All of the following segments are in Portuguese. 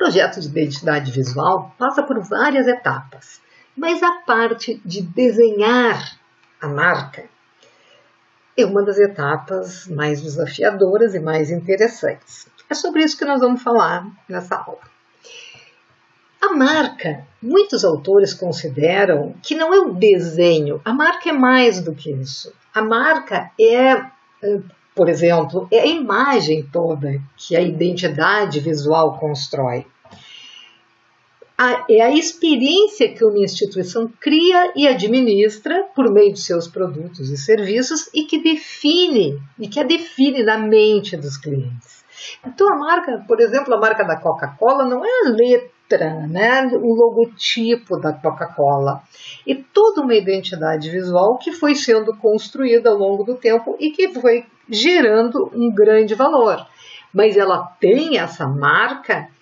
projeto de identidade visual passa por várias etapas, mas a parte de desenhar a marca é uma das etapas mais desafiadoras e mais interessantes. É sobre isso que nós vamos falar nessa aula. A marca, muitos autores consideram que não é o desenho, a marca é mais do que isso. A marca é, por exemplo, é a imagem toda que a identidade visual constrói. É a experiência que uma instituição cria e administra por meio de seus produtos e serviços e que a define na mente dos clientes. Então a marca, por exemplo, a marca da Coca-Cola não é a letra, né, o logotipo da Coca-Cola. É toda uma identidade visual que foi sendo construída ao longo do tempo e que foi gerando um grande valor. Mas ela tem essa marca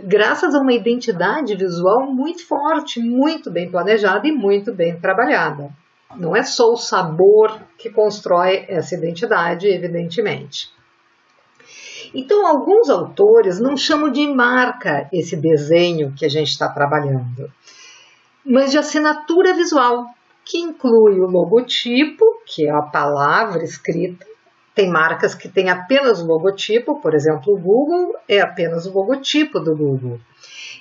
graças a uma identidade visual muito forte, muito bem planejada e muito bem trabalhada. Não é só o sabor que constrói essa identidade, evidentemente. Então, alguns autores não chamam de marca esse desenho que a gente está trabalhando, mas de assinatura visual, que inclui o logotipo, que é a palavra escrita. Tem marcas que têm apenas o logotipo, por exemplo, o Google é apenas o logotipo do Google.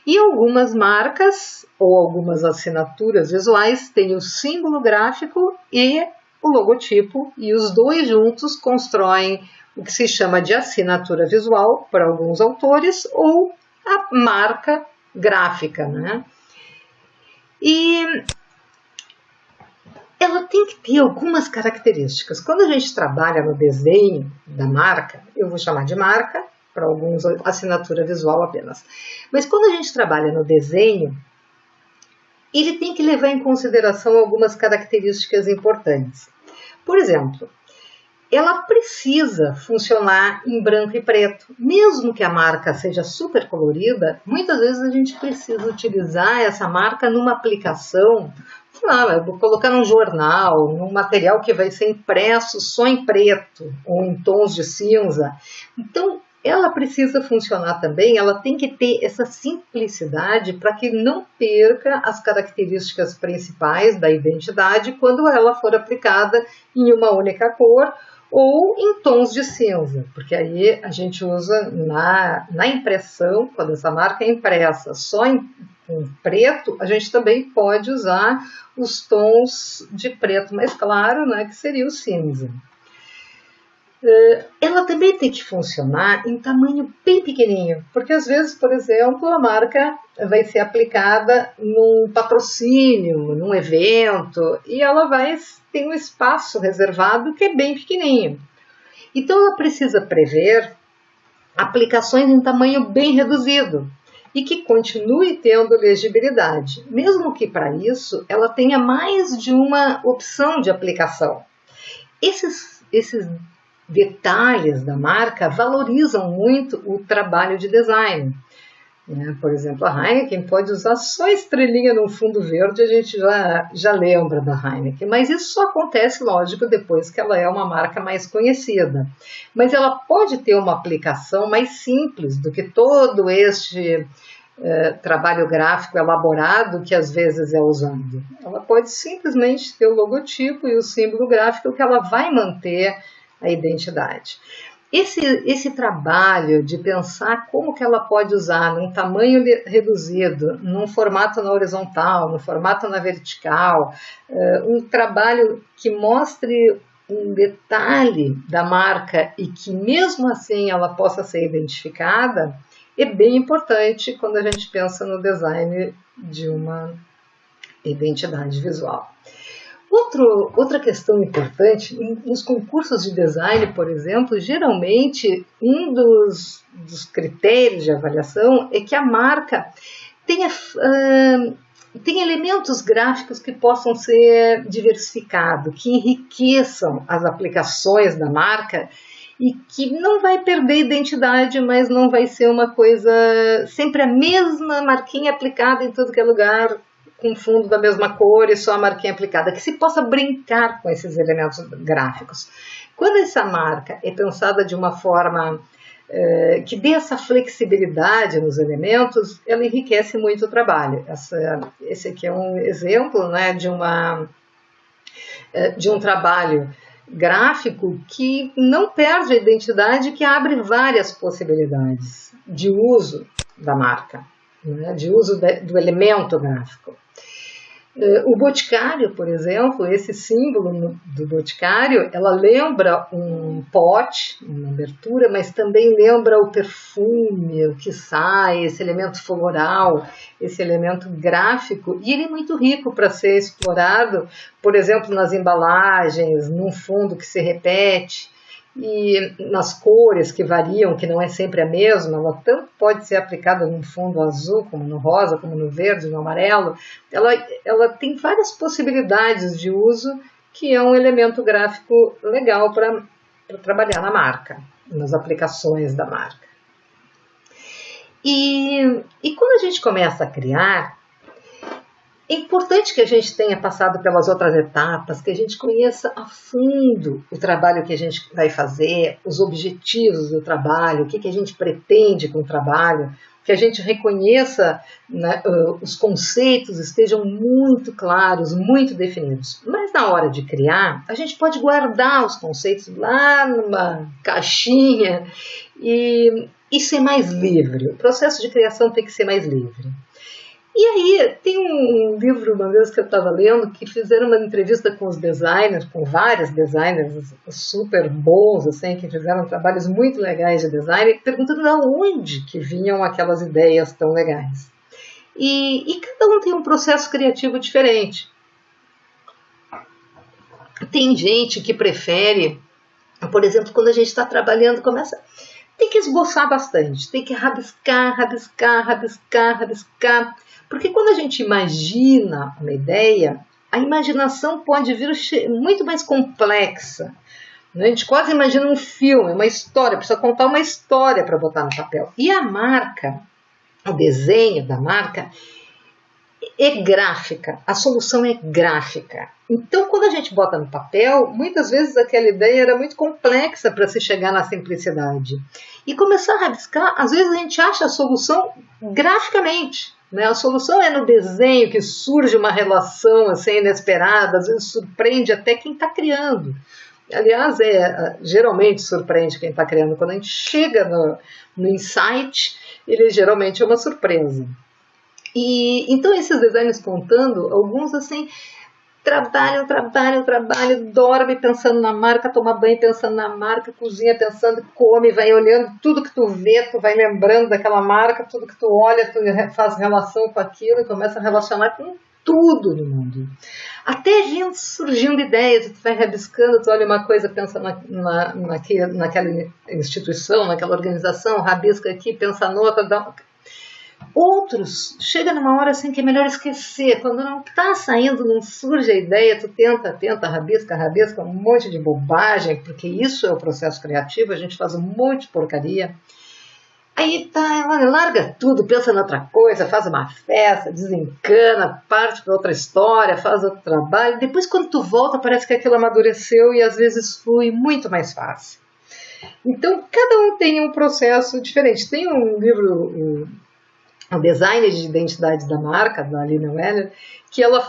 E algumas marcas ou algumas assinaturas visuais têm o símbolo gráfico e o logotipo, e os dois juntos constroem o que se chama de assinatura visual para alguns autores ou a marca gráfica, né? E ela tem que ter algumas características. Quando a gente trabalha no desenho da marca, eu vou chamar de marca, para alguns assinatura visual apenas. Mas quando a gente trabalha no desenho, ele tem que levar em consideração algumas características importantes. Por exemplo, ela precisa funcionar em branco e preto. Mesmo que a marca seja super colorida, muitas vezes a gente precisa utilizar essa marca numa aplicação. Eu vou colocar num jornal, num material que vai ser impresso só em preto ou em tons de cinza. Então, ela precisa funcionar também, ela tem que ter essa simplicidade para que não perca as características principais da identidade quando ela for aplicada em uma única cor ou em tons de cinza, porque aí a gente usa na impressão, quando essa marca é impressa só em preto, a gente também pode usar os tons de preto mais claro, né, que seria o cinza. Ela também tem que funcionar em tamanho bem pequenininho, porque às vezes, por exemplo, a marca vai ser aplicada num patrocínio, num evento, e ela vai ter um espaço reservado que é bem pequenininho. Então ela precisa prever aplicações em tamanho bem reduzido e que continue tendo legibilidade, mesmo que para isso ela tenha mais de uma opção de aplicação. Esses detalhes da marca valorizam muito o trabalho de design. Por exemplo, a Heineken pode usar só estrelinha no fundo verde, a gente já lembra da Heineken, mas isso só acontece, lógico, depois que ela é uma marca mais conhecida. Mas ela pode ter uma aplicação mais simples do que todo este trabalho gráfico elaborado que às vezes é usado. Ela pode simplesmente ter o logotipo e o símbolo gráfico que ela vai manter a identidade. Esse trabalho de pensar como que ela pode usar num tamanho reduzido, num formato na horizontal, no formato na vertical, um trabalho que mostre um detalhe da marca e que mesmo assim ela possa ser identificada, é bem importante quando a gente pensa no design de uma identidade visual. Outra questão importante, nos concursos de design, por exemplo, geralmente um dos critérios de avaliação é que a marca tenha elementos gráficos que possam ser diversificados, que enriqueçam as aplicações da marca e que não vai perder identidade, mas não vai ser uma coisa sempre a mesma marquinha aplicada em tudo que é lugar, com fundo da mesma cor e só a marquinha aplicada, que se possa brincar com esses elementos gráficos. Quando essa marca é pensada de uma forma que dê essa flexibilidade nos elementos, ela enriquece muito o trabalho. Esse aqui é um exemplo, né, de um trabalho gráfico que não perde a identidade, que abre várias possibilidades de uso da marca, né, de uso do elemento gráfico. O boticário, por exemplo, esse símbolo do boticário, ela lembra um pote, uma abertura, mas também lembra o perfume, o que sai, esse elemento floral, esse elemento gráfico, e ele é muito rico para ser explorado, por exemplo, nas embalagens, num fundo que se repete, e nas cores que variam, que não é sempre a mesma, ela tanto pode ser aplicada num fundo azul, como no rosa, como no verde, no amarelo. Ela tem várias possibilidades de uso, que é um elemento gráfico legal para trabalhar na marca, nas aplicações da marca. E quando a gente começa a criar, é importante que a gente tenha passado pelas outras etapas, que a gente conheça a fundo o trabalho que a gente vai fazer, os objetivos do trabalho, o que a gente pretende com o trabalho, que a gente reconheça, né, os conceitos estejam muito claros, muito definidos. Mas na hora de criar, a gente pode guardar os conceitos lá numa caixinha e ser mais livre. O processo de criação tem que ser mais livre. E aí, tem um livro, uma vez que eu estava lendo, que fizeram uma entrevista com os designers, com vários designers super bons, assim, que fizeram trabalhos muito legais de design, perguntando de onde que vinham aquelas ideias tão legais. E cada um tem um processo criativo diferente. Tem gente que prefere, por exemplo, quando a gente está trabalhando, tem que esboçar bastante, tem que rabiscar, porque quando a gente imagina uma ideia, a imaginação pode vir muito mais complexa. A gente quase imagina um filme, uma história, precisa contar uma história para botar no papel. E a marca, o desenho da marca, é gráfica, a solução é gráfica. Então, quando a gente bota no papel, muitas vezes aquela ideia era muito complexa para se chegar na simplicidade. E começar a rabiscar, às vezes a gente acha a solução graficamente. Né? A solução é no desenho que surge uma relação assim, inesperada, às vezes surpreende até quem está criando. Aliás, geralmente surpreende quem está criando. Quando a gente chega no insight, ele geralmente é uma surpresa. E então esses designers contando, alguns assim, trabalham, dorme pensando na marca, toma banho pensando na marca, cozinha pensando, come, vai olhando tudo que tu vê, tu vai lembrando daquela marca, tudo que tu olha, tu faz relação com aquilo e começa a relacionar com tudo no mundo. Até gente surgindo ideias, tu vai rabiscando, tu olha uma coisa, pensa naquela instituição, naquela organização, rabisca aqui, pensa noutra, Outros, chega numa hora assim que é melhor esquecer, quando não está saindo, não surge a ideia, tu tenta, rabisca, um monte de bobagem, porque isso é o processo criativo, a gente faz um monte de porcaria. Aí larga tudo, pensa em outra coisa, faz uma festa, desencana, parte para outra história, faz outro trabalho. Depois, quando tu volta, parece que aquilo amadureceu e às vezes flui muito mais fácil. Então, cada um tem um processo diferente. Tem um livro, o Design de Identidade da Marca, da Lina Weller, que ela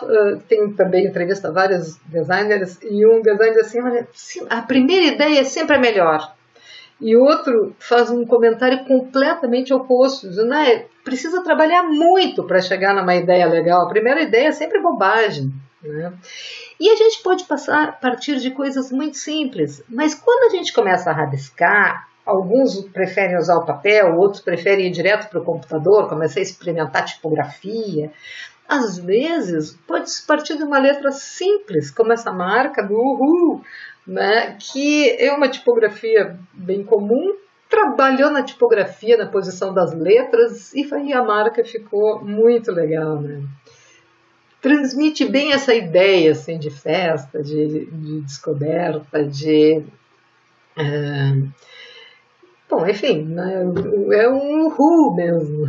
tem também entrevista a vários designers, e um designer assim, olha, a primeira ideia é sempre a melhor. E outro faz um comentário completamente oposto, dizendo, precisa trabalhar muito para chegar numa ideia legal, a primeira ideia é sempre bobagem. Né? E a gente pode partir de coisas muito simples, mas quando a gente começa a rabiscar, alguns preferem usar o papel, outros preferem ir direto para o computador, começar a experimentar tipografia. Às vezes, pode-se partir de uma letra simples, como essa marca do Uhul, né, que é uma tipografia bem comum, trabalhou na tipografia, na posição das letras, e aí a marca ficou muito legal. Né? Transmite bem essa ideia assim, de festa, de descoberta, Bom, enfim, né, é um uhul mesmo,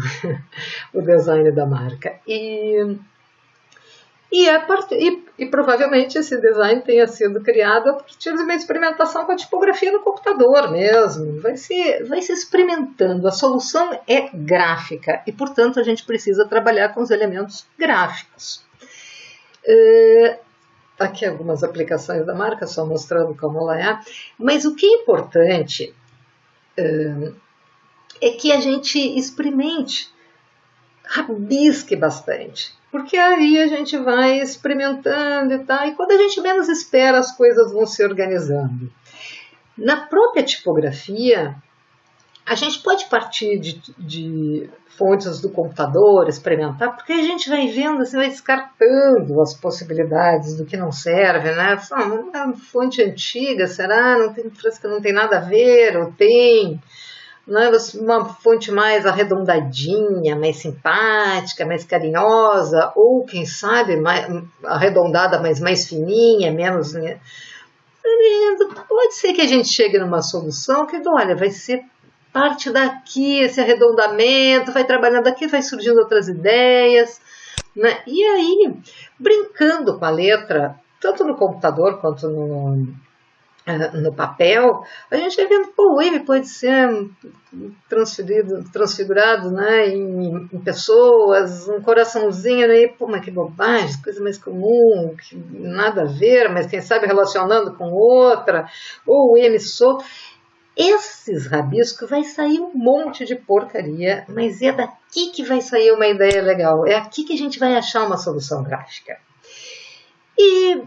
o design da marca. E E provavelmente esse design tenha sido criado a partir de uma experimentação com a tipografia no computador mesmo. Vai se experimentando. A solução é gráfica e, portanto, a gente precisa trabalhar com os elementos gráficos. Aqui algumas aplicações da marca, só mostrando como ela é. Mas o que é importante é que a gente experimente, rabisque bastante. Porque aí a gente vai experimentando e tal, e quando a gente menos espera, as coisas vão se organizando. Na própria tipografia, a gente pode partir de fontes do computador, experimentar, porque a gente vai vendo, assim, vai descartando as possibilidades do que não serve, né? Uma fonte antiga, será? Parece que não tem nada a ver, ou tem? Uma fonte mais arredondadinha, mais simpática, mais carinhosa, ou quem sabe mais arredondada, mas mais fininha, menos. Pode ser que a gente chegue numa solução que, olha, vai ser parte daqui, esse arredondamento, vai trabalhando aqui, vai surgindo outras ideias, né? E aí, brincando com a letra, tanto no computador quanto no papel, a gente vai vendo, o M pode ser transfigurado, né, em pessoas, um coraçãozinho, né, mas que bobagem, coisa mais comum, que nada a ver, mas quem sabe relacionando com outra, ou o M solto. Esses rabiscos vai sair um monte de porcaria, mas é daqui que vai sair uma ideia legal, é aqui que a gente vai achar uma solução gráfica. E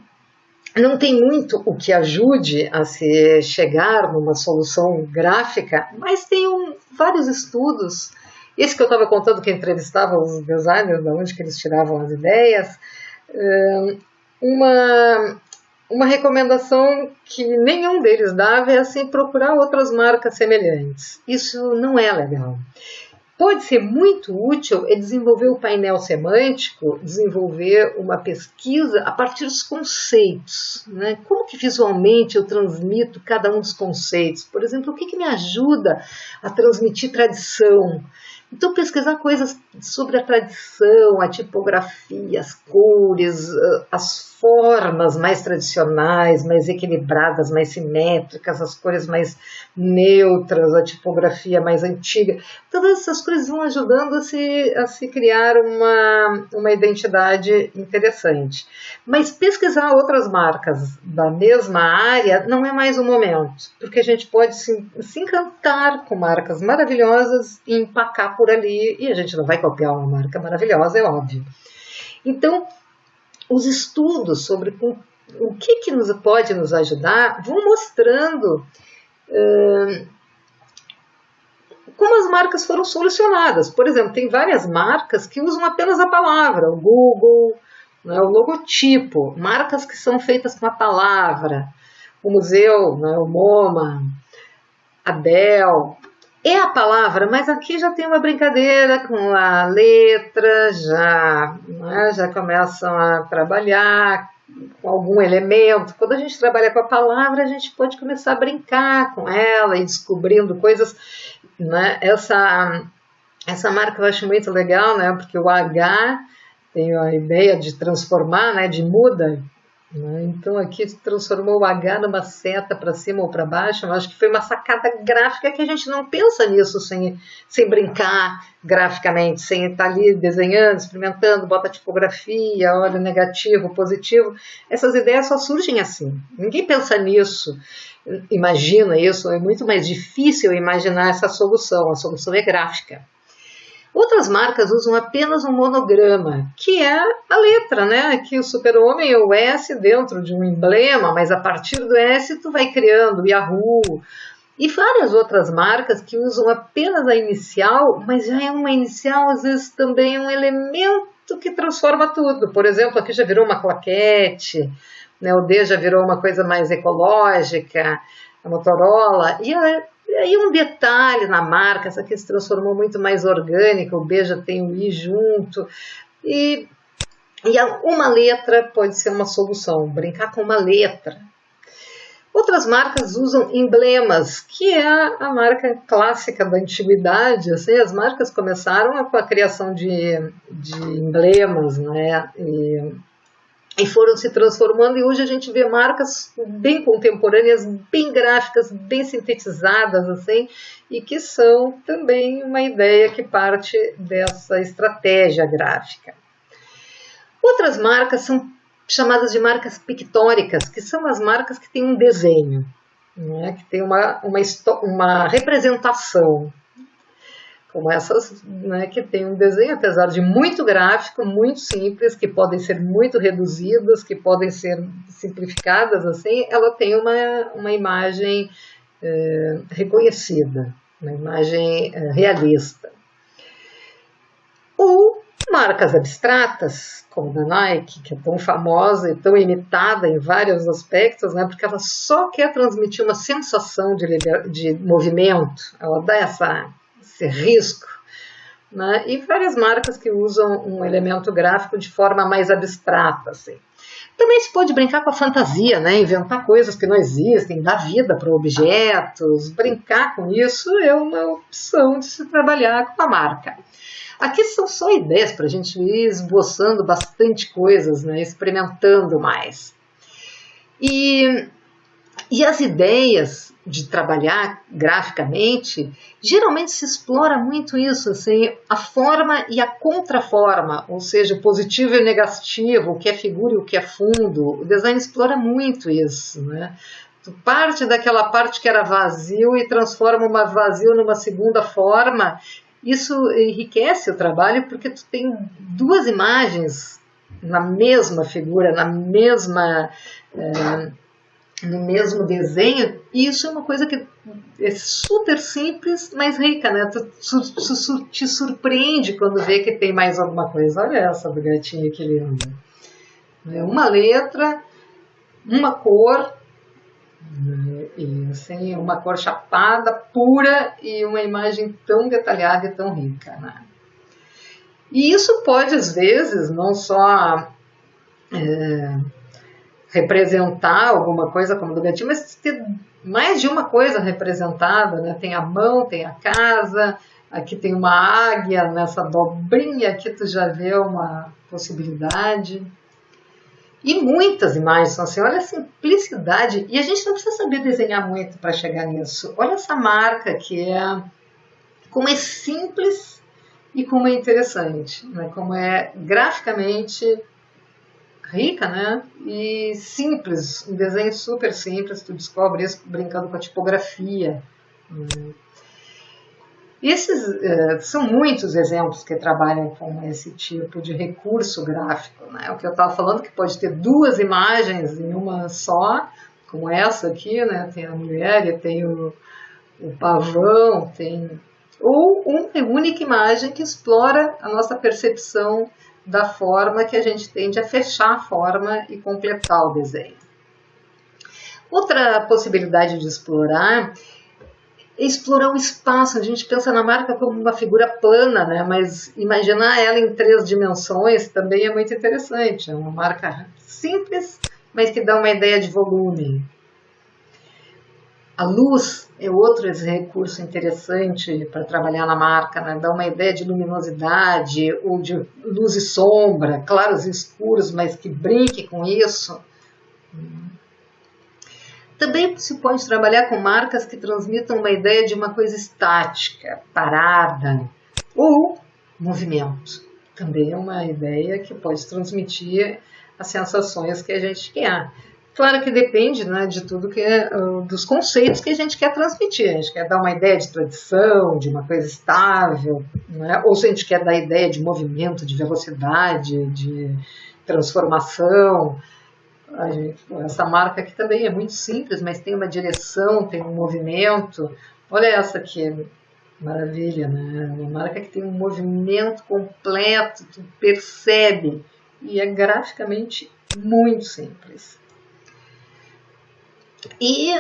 não tem muito o que ajude a se chegar numa solução gráfica, mas tem vários estudos. Esse que eu estava contando, que entrevistava os designers, de onde que eles tiravam as ideias, uma recomendação que nenhum deles dava é assim, procurar outras marcas semelhantes. Isso não é legal. Pode ser muito útil desenvolver o painel semântico, desenvolver uma pesquisa a partir dos conceitos, né? Como que visualmente eu transmito cada um dos conceitos? Por exemplo, o que me ajuda a transmitir tradição? Então, pesquisar coisas sobre a tradição, a tipografia, as cores, as formas mais tradicionais, mais equilibradas, mais simétricas, as cores mais neutras, a tipografia mais antiga. Todas essas coisas vão ajudando a se criar uma identidade interessante. Mas pesquisar outras marcas da mesma área não é mais o momento, porque a gente pode se encantar com marcas maravilhosas e empacar por ali, e a gente não vai copiar uma marca maravilhosa, é óbvio. Então, os estudos sobre o que pode nos ajudar vão mostrando como as marcas foram solucionadas. Por exemplo, tem várias marcas que usam apenas a palavra, o Google, né, o logotipo, marcas que são feitas com a palavra, o museu, né, o MoMA, a Dell. É a palavra, mas aqui já tem uma brincadeira com a letra, já começam a trabalhar com algum elemento. Quando a gente trabalha com a palavra, a gente pode começar a brincar com ela e descobrindo coisas, né? Essa marca eu acho muito legal, né? Porque o H tem a ideia de transformar, né? De muda. Então aqui transformou o H numa seta para cima ou para baixo. Eu acho que foi uma sacada gráfica que a gente não pensa nisso sem brincar graficamente, sem estar ali desenhando, experimentando, bota tipografia, olha o negativo, positivo. Essas ideias só surgem assim. Ninguém pensa nisso, imagina isso. É muito mais difícil imaginar essa solução. A solução é gráfica. Outras marcas usam apenas um monograma, que é a letra, né? Aqui o Super-Homem é o S dentro de um emblema, mas a partir do S tu vai criando o Yahoo. E várias outras marcas que usam apenas a inicial, mas já é uma inicial, às vezes também um elemento que transforma tudo. Por exemplo, aqui já virou uma claquete, né? O D já virou uma coisa mais ecológica, a Motorola. E aí um detalhe na marca, essa aqui se transformou muito mais orgânica, o B já tem o I junto, e uma letra pode ser uma solução, brincar com uma letra. Outras marcas usam emblemas, que é a marca clássica da antiguidade. Assim, as marcas começaram com a criação de emblemas, né? e foram se transformando, e hoje a gente vê marcas bem contemporâneas, bem gráficas, bem sintetizadas, assim, e que são também uma ideia que parte dessa estratégia gráfica. Outras marcas são chamadas de marcas pictóricas, que são as marcas que têm um desenho, né, que tem uma representação, como essas, né, que tem um desenho, apesar de muito gráfico, muito simples, que podem ser muito reduzidas, que podem ser simplificadas, assim, ela tem uma imagem reconhecida, uma imagem realista. Ou marcas abstratas, como a Nike, que é tão famosa e tão imitada em vários aspectos, né, porque ela só quer transmitir uma sensação de movimento, ela dá esse risco, né? E várias marcas que usam um elemento gráfico de forma mais abstrata, assim. Também se pode brincar com a fantasia, né? Inventar coisas que não existem, dar vida para objetos, brincar com isso é uma opção de se trabalhar com a marca. Aqui são só ideias para a gente ir esboçando bastante coisas, né? Experimentando mais. E as ideias de trabalhar graficamente, geralmente se explora muito isso, assim, a forma e a contraforma, ou seja, o positivo e o negativo, o que é figura e o que é fundo. O design explora muito isso, né? Tu parte daquela parte que era vazio e transforma uma vazio numa segunda forma. Isso enriquece o trabalho porque tu tem duas imagens na mesma figura, no mesmo desenho, e isso é uma coisa que é super simples, mas rica, né? Tu te surpreende quando vê que tem mais alguma coisa. Olha essa do gatinho que lindo. Uma letra, uma cor, e assim, uma cor chapada, pura, e uma imagem tão detalhada e tão rica, né? E isso pode, às vezes, não só representar alguma coisa como do gatinho, mas ter mais de uma coisa representada, né? Tem a mão, tem a casa, aqui tem uma águia, nessa dobrinha aqui tu já vê uma possibilidade. E muitas imagens são assim, olha a simplicidade, e a gente não precisa saber desenhar muito para chegar nisso. Olha essa marca como é simples e como é interessante, né? Como é graficamente rica, né? E simples, um desenho super simples, tu descobre isso brincando com a tipografia. Esses são muitos exemplos que trabalham com esse tipo de recurso gráfico, né? O que eu estava falando que pode ter duas imagens em uma só, como essa aqui, né? Tem a mulher e tem o pavão, ou uma única imagem que explora a nossa percepção da forma que a gente tende a fechar a forma e completar o desenho. Outra possibilidade de explorar é explorar o espaço. A gente pensa na marca como uma figura plana, né? Mas imaginar ela em 3 dimensões também é muito interessante. É uma marca simples, mas que dá uma ideia de volume. A luz é outro recurso interessante para trabalhar na marca, né? Dá uma ideia de luminosidade ou de luz e sombra, claros e escuros, mas que brinque com isso. Também se pode trabalhar com marcas que transmitam uma ideia de uma coisa estática, parada, ou movimento. Também é uma ideia que pode transmitir as sensações que a gente quer. Claro que depende, né, de tudo dos conceitos que a gente quer transmitir. A gente quer dar uma ideia de tradição, de uma coisa estável, né? Ou se a gente quer dar ideia de movimento, de velocidade, de transformação. Essa marca aqui também é muito simples, mas tem uma direção, tem um movimento. Olha essa aqui, maravilha, né? Uma marca que tem um movimento completo, tu percebe, e é graficamente muito simples. E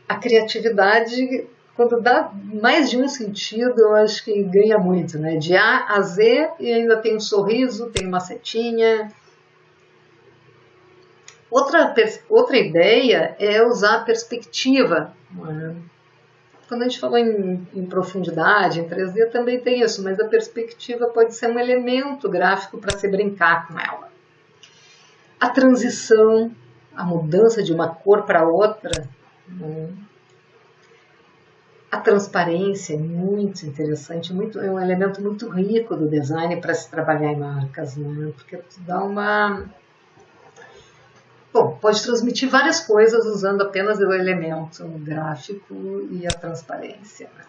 a criatividade, quando dá mais de um sentido, eu acho que ganha muito, né? De A a Z, e ainda tem um sorriso, tem uma setinha. Outra ideia é usar a perspectiva. Quando a gente fala em profundidade, em 3D também tem isso, mas a perspectiva pode ser um elemento gráfico para se brincar com ela. A transição, a mudança de uma cor para outra, né? A transparência é muito interessante, é um elemento muito rico do design para se trabalhar em marcas, né? Porque dá uma... Bom, pode transmitir várias coisas usando apenas o elemento gráfico e a transparência, né?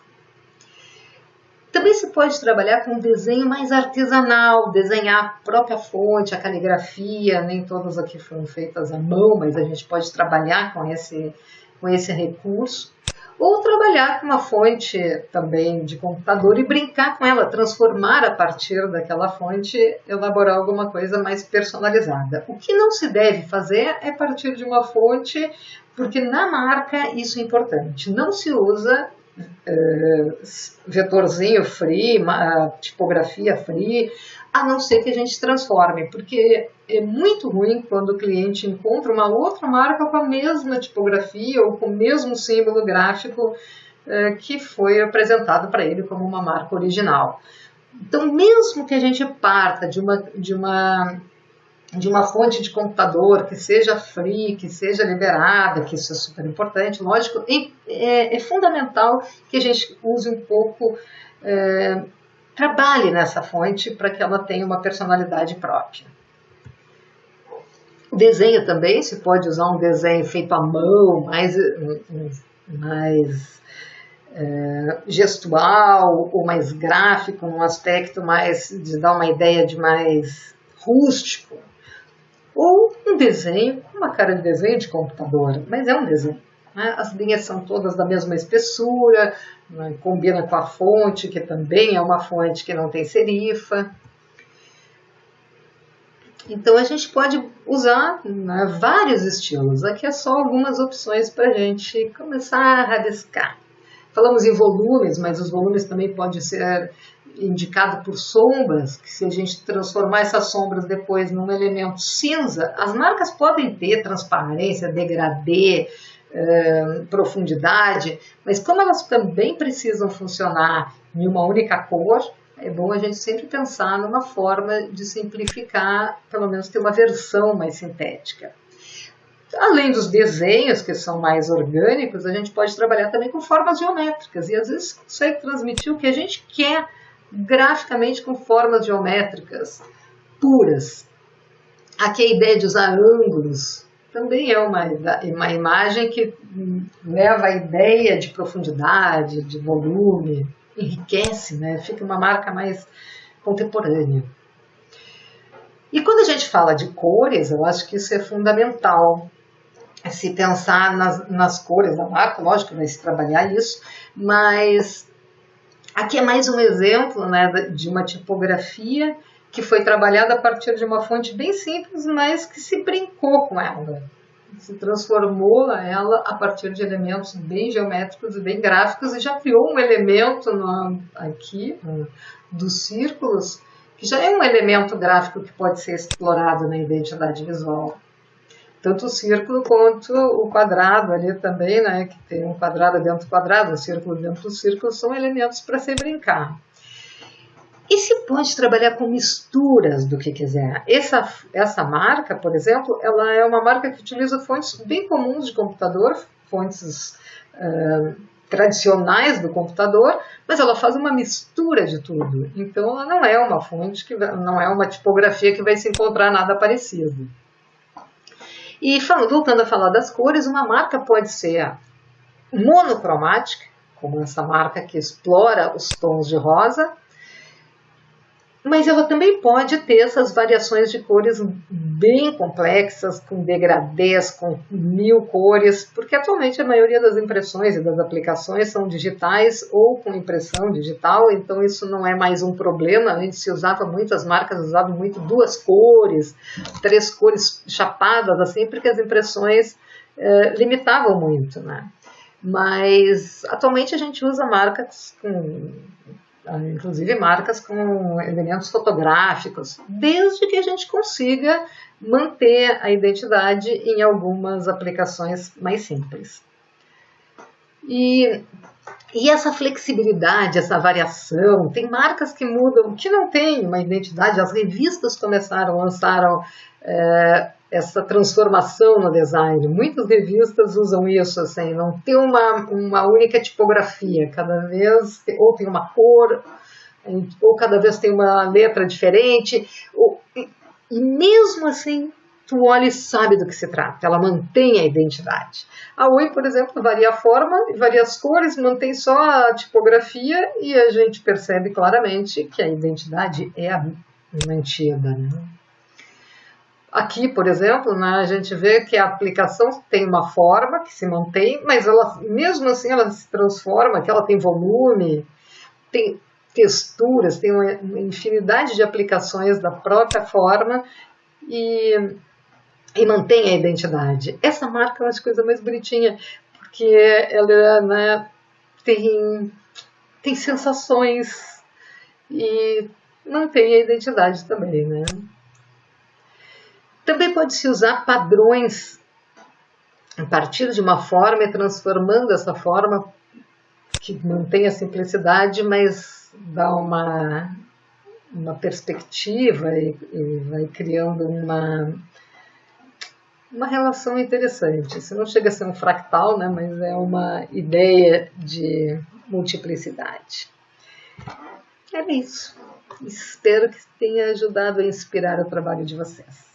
Também se pode trabalhar com um desenho mais artesanal, desenhar a própria fonte, a caligrafia, nem todas aqui foram feitas à mão, mas a gente pode trabalhar com esse recurso. Ou trabalhar com uma fonte também de computador e brincar com ela, transformar a partir daquela fonte, elaborar alguma coisa mais personalizada. O que não se deve fazer é partir de uma fonte, porque na marca isso é importante. Não se usa vetorzinho free, tipografia free, a não ser que a gente transforme, porque é muito ruim quando o cliente encontra uma outra marca com a mesma tipografia ou com o mesmo símbolo gráfico que foi apresentado para ele como uma marca original. Então, mesmo que a gente parta de uma fonte de computador que seja free, que seja liberada, que isso é super importante, lógico, é fundamental que a gente use um pouco, trabalhe nessa fonte para que ela tenha uma personalidade própria. O desenho também, se pode usar um desenho feito à mão, mais gestual ou mais gráfico, um aspecto mais de dar uma ideia de mais rústico. Ou um desenho, com uma cara de desenho de computador, mas é um desenho, né? As linhas são todas da mesma espessura, né? Combina com a fonte, que também é uma fonte que não tem serifa. Então a gente pode usar, né, vários estilos. Aqui é só algumas opções para a gente começar a rabiscar. Falamos em volumes, mas os volumes também podem ser indicado por sombras, que se a gente transformar essas sombras depois num elemento cinza, as marcas podem ter transparência, degradê, profundidade, mas como elas também precisam funcionar em uma única cor, é bom a gente sempre pensar numa forma de simplificar, pelo menos ter uma versão mais sintética. Além dos desenhos, que são mais orgânicos, a gente pode trabalhar também com formas geométricas, e às vezes consegue transmitir o que a gente quer graficamente com formas geométricas puras. Aqui a ideia de usar ângulos também é uma imagem que leva a ideia de profundidade, de volume, enriquece, né? Fica uma marca mais contemporânea. E quando a gente fala de cores, eu acho que isso é fundamental. Se pensar nas cores da marca, lógico que vai se trabalhar isso, mas aqui é mais um exemplo, né, de uma tipografia que foi trabalhada a partir de uma fonte bem simples, mas que se brincou com ela. Se transformou ela a partir de elementos bem geométricos e bem gráficos e já criou um elemento aqui dos círculos, que já é um elemento gráfico que pode ser explorado na identidade visual. Tanto o círculo quanto o quadrado ali também, né, que tem um quadrado dentro do quadrado, um círculo dentro do círculo, são elementos para se brincar. E se pode trabalhar com misturas do que quiser. Essa marca, por exemplo, ela é uma marca que utiliza fontes bem comuns de computador, fontes tradicionais do computador, mas ela faz uma mistura de tudo. Então, ela não é uma fonte, não é uma tipografia que vai se encontrar nada parecido. E voltando a falar das cores, uma marca pode ser monocromática, como essa marca que explora os tons de rosa, mas ela também pode ter essas variações de cores bem complexas, com degradês, com 1000 cores, porque atualmente a maioria das impressões e das aplicações são digitais ou com impressão digital, então isso não é mais um problema. Antes se usava muito, as marcas usavam muito 2 cores, 3 cores chapadas, assim, porque as impressões limitavam muito, né? Mas atualmente a gente usa marcas inclusive marcas com elementos fotográficos, desde que a gente consiga manter a identidade em algumas aplicações mais simples. E essa flexibilidade, essa variação, tem marcas que mudam, que não têm uma identidade. As revistas lançaram essa transformação no design. Muitas revistas usam isso, assim, não tem uma única tipografia, cada vez, ou tem uma cor, ou cada vez tem uma letra diferente, e mesmo assim, tu olha e sabe do que se trata, ela mantém a identidade. A Oi, por exemplo, varia a forma, varia as cores, mantém só a tipografia e a gente percebe claramente que a identidade é mantida, né? Aqui, por exemplo, né, a gente vê que a aplicação tem uma forma que se mantém, mas ela, mesmo assim ela se transforma, que ela tem volume, tem texturas, tem uma infinidade de aplicações da própria forma e mantém a identidade. Essa marca eu acho a coisa mais bonitinha, porque ela, né, tem sensações e mantém a identidade também, né? Também pode-se usar padrões a partir de uma forma e transformando essa forma que mantém a simplicidade, mas dá uma perspectiva e vai criando uma relação interessante. Isso não chega a ser um fractal, né, mas é uma ideia de multiplicidade. É isso. Espero que tenha ajudado a inspirar o trabalho de vocês.